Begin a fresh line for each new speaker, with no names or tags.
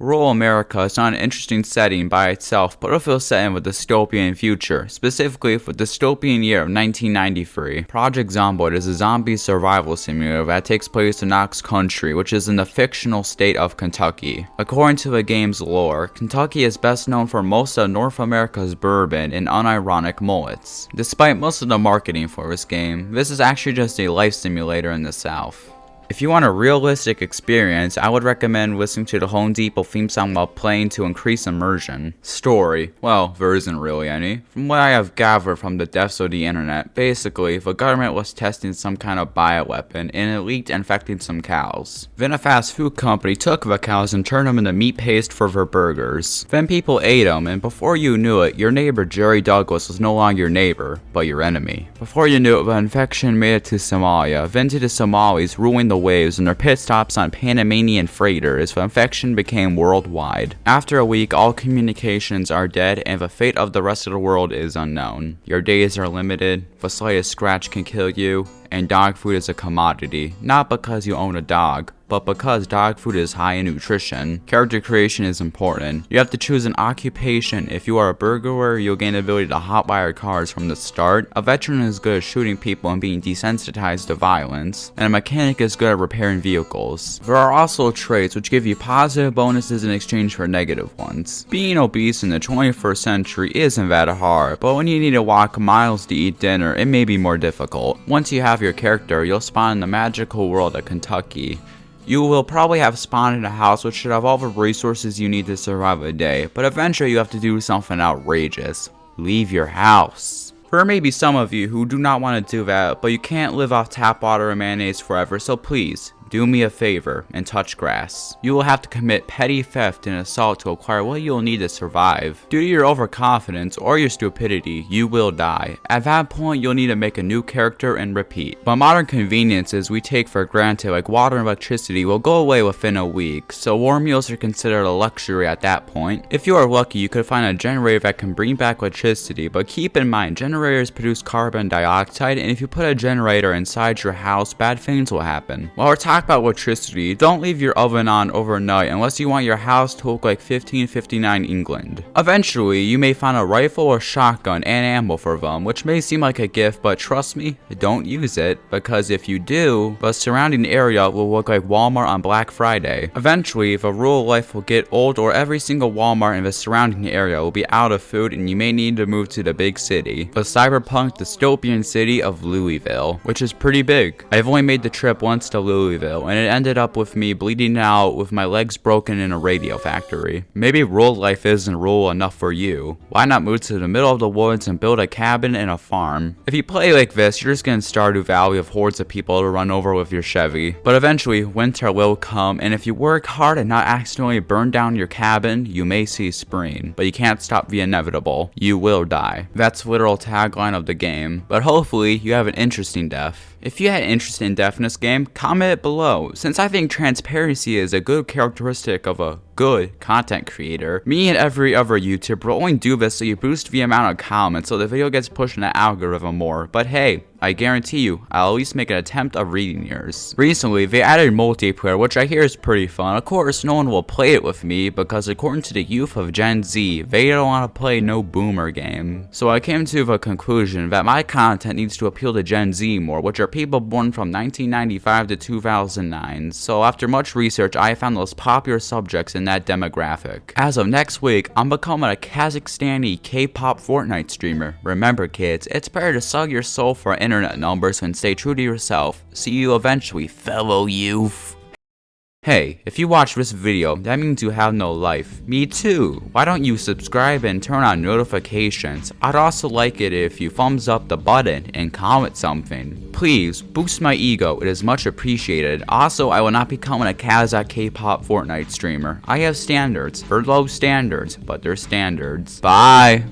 Rural America is not an interesting setting by itself, but it feels set in with a dystopian future, specifically for the dystopian year of 1993. Project Zomboid is a zombie survival simulator that takes place in Knox Country, which is in the fictional state of Kentucky. According to the game's lore, Kentucky is best known for most of North America's bourbon and unironic mullets. Despite most of the marketing for this game, this is actually just a life simulator in the South. If you want a realistic experience, I would recommend listening to the Home Depot theme song while playing to increase immersion. Story. Well, there isn't really any. From what I have gathered from the depths of the internet, basically, the government was testing some kind of bioweapon and it leaked infecting some cows. Then a fast food company took the cows and turned them into meat paste for their burgers. Then people ate them, and before you knew it, your neighbor Jerry Douglas was no longer your neighbor, but your enemy. Before you knew it, the infection made it to Somalia, then to the Somalis, ruling the waves and their pit stops on Panamanian freighters. The infection became worldwide. After a week, all communications are dead and the fate of the rest of the world is unknown. Your days are limited, the slightest scratch can kill you, and dog food is a commodity, not because you own a dog, but because dog food is high in nutrition. Character creation is important. You have to choose an occupation. If you are a burglar, you'll gain the ability to hotwire cars from the start. A veteran is good at shooting people and being desensitized to violence, and a mechanic is good at repairing vehicles. There are also traits which give you positive bonuses in exchange for negative ones. Being obese in the 21st century isn't that hard, but when you need to walk miles to eat dinner, it may be more difficult. Once you have your character, you'll spawn in the magical world of Kentucky. You will probably have spawned in a house which should have all the resources you need to survive a day, but eventually you have to do something outrageous. Leave your house. There may be some of you who do not want to do that, but you can't live off tap water and mayonnaise forever, so please, do me a favor and touch grass. You will have to commit petty theft and assault to acquire what you'll need to survive. Due to your overconfidence or your stupidity, you will die. At that point, you'll need to make a new character and repeat. But modern conveniences we take for granted, like water and electricity, will go away within a week, so warm meals are considered a luxury at that point. If you are lucky, you could find a generator that can bring back electricity, but keep in mind, generators produce carbon dioxide, and if you put a generator inside your house, bad things will happen. While we're talking about electricity, don't leave your oven on overnight unless you want your house to look like 1559 England. Eventually, you may find a rifle or shotgun and ammo for them, which may seem like a gift, but trust me, don't use it, because if you do, the surrounding area will look like Walmart on Black Friday. Eventually, the rural life will get old, or every single Walmart in the surrounding area will be out of food and you may need to move to the big city, the cyberpunk dystopian city of Louisville, which is pretty big. I've only made the trip once to Louisville, and it ended up with me bleeding out with my legs broken in a radio factory. Maybe rural life isn't rural enough for you. Why not move to the middle of the woods and build a cabin and a farm? If you play like this, you're just gonna Stardew Valley of hordes of people to run over with your Chevy. But eventually, winter will come, and if you work hard and not accidentally burn down your cabin, you may see spring. But you can't stop the inevitable. You will die. That's the literal tagline of the game. But hopefully, you have an interesting death. If you had interest in death in this game, comment it below. Since I think transparency is a good characteristic of a good content creator, me and every other YouTuber only do this so you boost the amount of comments so the video gets pushed in the algorithm more. But hey, I guarantee you, I'll at least make an attempt of reading yours. Recently, they added multiplayer, which I hear is pretty fun. Of course, no one will play it with me because according to the youth of Gen Z, they don't want to play no boomer game. So I came to the conclusion that my content needs to appeal to Gen Z more, which are people born from 1995 to 2009. So after much research, I found the most popular subjects in that demographic. As of next week, I'm becoming a Kazakhstani K-pop Fortnite streamer. Remember kids, it's better to sell your soul for internet numbers and stay true to yourself. See you eventually, fellow youth. Hey, if you watch this video, that means you have no life. Me too. Why don't you subscribe and turn on notifications? I'd also like it if you thumbs up the button and comment something. Please, boost my ego, it is much appreciated. Also, I will not become a Kazakh K-pop Fortnite streamer. I have standards. They're low standards, but they're standards. Bye!